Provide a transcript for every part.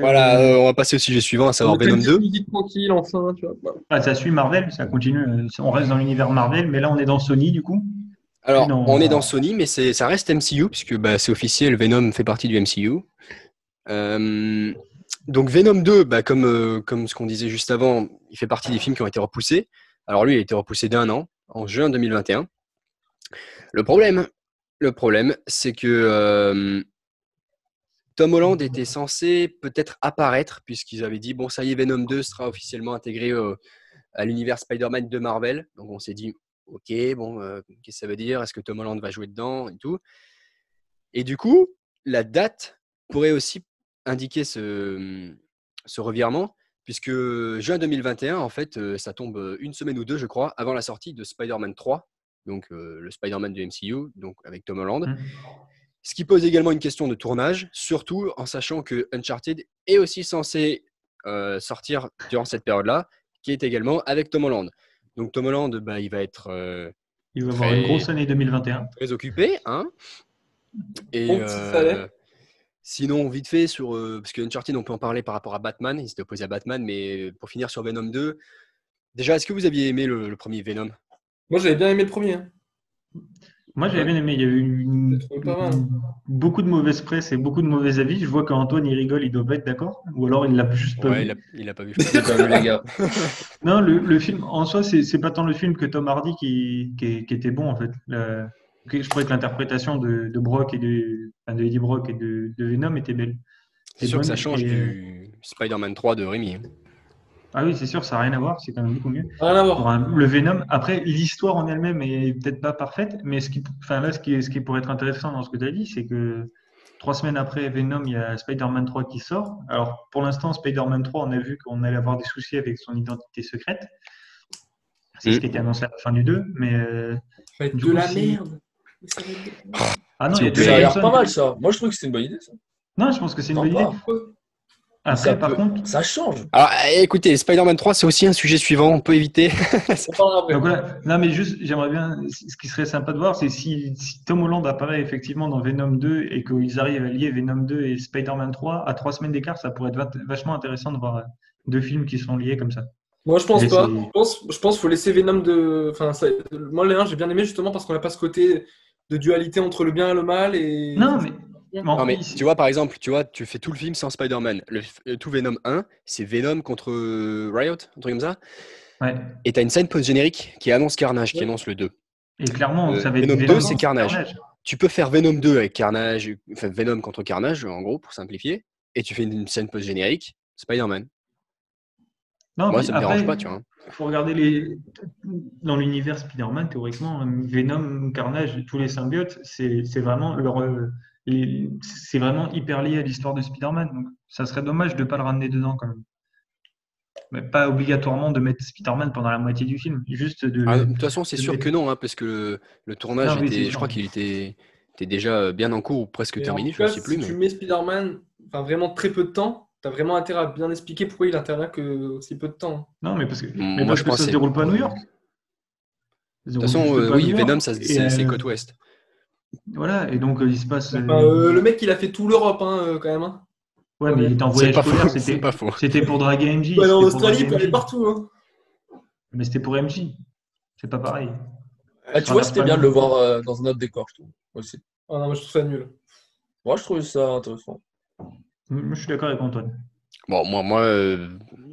Voilà, on va passer au sujet suivant, à On savoir a fait une Venom petite 2. musique tranquille, enfin, tu vois. Bah. Ah, ça suit Marvel, ça continue. On reste dans l'univers Marvel, mais là, on est dans Sony, du coup. Plus Alors, on est dans dans. Sony, mais ça reste MCU, puisque bah, c'est officiel, Venom fait partie du MCU. Euh, donc Venom 2, bah, comme ce qu'on disait juste avant, il fait partie des films qui ont été repoussés. Alors lui, il a été repoussé d'un an, en juin 2021. Le problème, c'est que Tom Holland était censé peut-être apparaître, puisqu'ils avaient dit, bon, ça y est, Venom 2 sera officiellement intégré à l'univers Spider-Man de Marvel. Donc on s'est dit, ok, bon, qu'est-ce que ça veut dire? Est-ce que Tom Holland va jouer dedans et tout? Et du coup, la date pourrait aussi indiquer ce revirement, puisque juin 2021, en fait, ça tombe une semaine ou deux, je crois, avant la sortie de Spider-Man 3, donc le Spider-Man du MCU, donc avec Tom Holland. Ce qui pose également une question de tournage, surtout en sachant que Uncharted est aussi censé sortir durant cette période-là, qui est également avec Tom Holland. Donc Tom Holland, bah, il va être Il va avoir une grosse année 2021. très occupé, hein. Et Bon petit salaire. sinon, vite fait, parce que Uncharted, on peut en parler par rapport à Batman, il s'était opposé à Batman, mais pour finir sur Venom 2, déjà, est-ce que vous aviez aimé le premier Venom? Moi, j'avais bien aimé le premier. Hein. Moi, j'avais bien aimé. Il y a eu J'ai trouvé pas mal. beaucoup de mauvaises presse et beaucoup de mauvais avis. Je vois qu'Antoine, il rigole, il doit pas être d'accord. Ou alors, il l'a juste pas Ouais, vu. il a pas vu. J'ai pas vu, les gars. Non, le film, en soi, c'est pas tant le film que Tom Hardy qui était bon, en fait. Je trouvais que l'interprétation de Brock enfin, de Eddie Brock et de Venom était belle. C'est sûr que ça change du Spider-Man 3 de Raimi. Ah oui, c'est sûr, ça n'a rien à voir, c'est quand même beaucoup mieux. Rien à voir. Le Venom, après, l'histoire en elle-même est peut-être pas parfaite, mais ce qui pourrait être intéressant dans ce que tu as dit, c'est que 3 semaines après Venom, il y a Spider-Man 3 qui sort. Alors, pour l'instant, Spider-Man 3, on a vu qu'on allait avoir des soucis avec son identité secrète. C'est ce qui était annoncé à la fin du 2, mais Ça va être du de coup, la merde. Mais ça va être de- Ah non, il y a Ça a Jack l'air Johnson. pas mal, ça. Moi, je trouve que c'est une bonne idée, ça. Non, je pense que c'est une bonne idée. Sympa. Après, par contre, Ça change. Alors, écoutez, Spider-Man 3, c'est aussi un sujet suivant, on peut éviter. On parlera après. donc voilà. Non, mais juste, j'aimerais bien, ce qui serait sympa de voir, c'est si Tom Holland apparaît effectivement dans Venom 2 et qu'ils arrivent à lier Venom 2 et Spider-Man 3 à 3 semaines d'écart, ça pourrait être vachement intéressant de voir deux films qui sont liés comme ça. Moi, je pense Mais pas. c'est- Je pense qu'il faut laisser Venom de. Enfin, moi, les 1, j'ai bien aimé justement parce qu'on n'a pas ce côté de dualité entre le bien et le mal. Et... Non, mais Non, mais tu vois, par exemple, tu fais tout le film sans Spider-Man. Tout Venom 1, c'est Venom contre Riot, un truc comme ça. ouais. Et t'as une scène post-générique qui annonce Carnage, qui annonce le 2. Et clairement, ça va être Venom 2, Venom c'est contre Carnage. Tu peux faire Venom 2 avec Carnage, enfin Venom contre Carnage, en gros, pour simplifier, et tu fais une scène post-générique, Spider-Man. Non, Moi, mais ça me après, dérange pas, tu vois. il faut regarder dans l'univers Spider-Man, théoriquement, Venom, Carnage, tous les symbiotes, c'est vraiment c'est vraiment hyper lié à l'histoire de Spider-Man. Donc, ça serait dommage de ne pas le ramener dedans quand même. Mais pas obligatoirement de mettre Spider-Man pendant la moitié du film. Juste De toute façon, c'est de sûr mettre- que non, hein, parce que le tournage Non, oui, c'est je sûr. crois qu'il était déjà bien en cours ou presque Mais en terminé, tout je ne cas, sais plus. si tu Mais... mets Spider-Man, enfin vraiment très peu de temps, t'as vraiment intérêt à bien expliquer pourquoi il intervient que si peu de temps. Non, mais parce que, Moi, parce je que pense ça se que déroule pas à New York. de toute façon, oui, Venom, c'est côte ouest. Voilà, et donc il se passe. Enfin, le mec, il a fait tout l'Europe, hein, quand même. Hein. Ouais, mais il était en C'est voyage pas scolaire, faux, c'est pas faux. c'était pour draguer MJ. Il peut aller en c'était pour Australie, il draguer peut aller MJ. partout. Hein. Mais c'était pour MJ. C'est pas pareil. Ah, tu vois, c'était bien de le voir dans un autre décor, je trouve. Aussi. Ah non, moi je trouve ça nul. Moi, je trouvais ça intéressant. Je suis d'accord avec Antoine. Bon, moi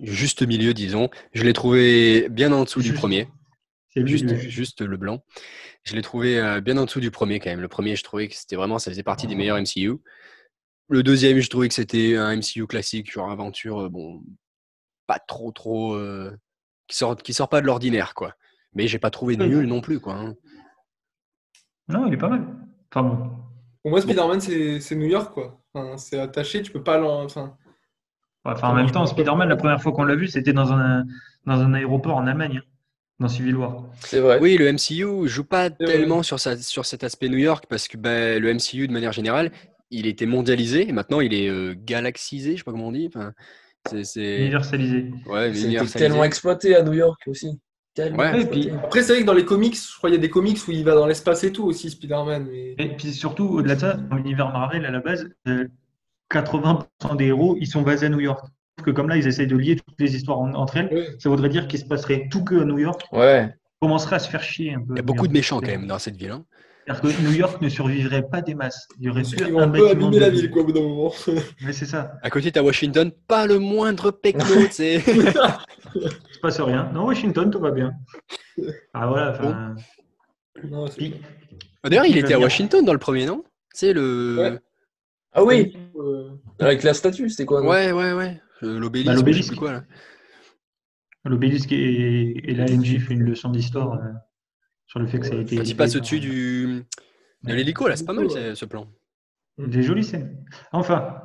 juste milieu, disons. Je l'ai trouvé bien en dessous du premier. C'est Juste le blanc. Je l'ai trouvé bien en dessous du premier quand même. Le premier, je trouvais que c'était vraiment, ça faisait partie des meilleurs MCU. Le deuxième, je trouvais que c'était un MCU classique, genre aventure, bon, pas trop, qui sort pas de l'ordinaire, quoi. Mais j'ai pas trouvé nul non plus, quoi. Hein. Non, il est pas mal. Enfin bon. Pour moi, Spider-Man, c'est New York, quoi. Enfin, c'est attaché, tu peux pas Enfin, En même temps, Spider-Man, la première fois qu'on l'a vu, c'était dans un aéroport en Allemagne, hein, dans Civil War. C'est vrai. Oui, le MCU joue pas tellement sur cet aspect New York parce que le MCU, de manière générale, il était mondialisé et maintenant il est galaxisé, je sais pas comment on dit. Enfin, c'est... Universalisé. Ouais, C'était universalisé. tellement exploité à New York aussi. Tellement Ouais. exploité. Après, c'est vrai que dans les comics, je crois qu'il y a des comics où il va dans l'espace et tout aussi, Spider-Man. Mais... Et puis surtout, au-delà de ça, dans l'univers Marvel, à la base, 80% des héros, ils sont basés à New York. Sauf que comme là, ils essayent de lier toutes les histoires entre elles, Oui. ça voudrait dire qu'il se passerait tout que à New York. Ouais. On commencerait à se faire chier un peu. Il y a beaucoup de méchants quand même dans cette ville. Hein. C'est-à-dire que New York ne survivrait pas des masses. Il y aurait Ceux plus qui vont un un peu bâtiment abîmer de la ville, quoi, au bout d'un moment. Mais c'est ça. À côté, tu as Washington, pas le moindre pecno, tu sais. Il se passe rien. Non, Washington, tout va bien. Ah voilà. Enfin. Non, c'est Puis- D'ailleurs, il Qui va était à venir. Washington dans le premier, non? Tu sais, le. Ouais. Ah oui, Euh, avec la statue, c'était quoi? non Ouais. L'obélisque, Bah, je sais l'obélisque. plus quoi, là. L'obélisque et la NJ fait une leçon d'histoire sur le fait que ça a été. Quand il passe au-dessus de l'hélico, là, c'est pas mal Ouais. ce plan. Des jolies scènes. Enfin,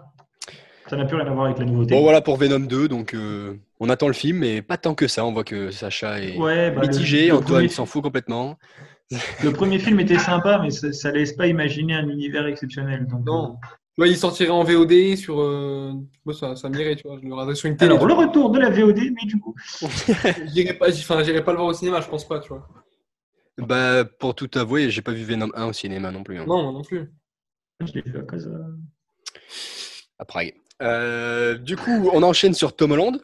ça n'a plus rien à voir avec la nouveauté. Bon, voilà pour Venom 2, donc on attend le film, mais pas tant que ça. On voit que Sacha est Ouais, bah, mitigé, le Antoine premier- s'en fout complètement. Le premier film était sympa, mais ça laisse pas imaginer un univers exceptionnel. Donc, Non. Tu vois, il sortirait en VOD sur. Moi, ça m'irait, tu vois. Je le regarderais sur une télé. Alors, le retour de la VOD, mais du coup. J'irais pas le voir au cinéma, je pense pas, tu vois. Bah, pour tout avouer, j'ai pas vu Venom 1 au cinéma non plus. Hein, Non, moi non plus. Je l'ai fait à cause. à Prague. Du coup, on enchaîne sur Tom Holland.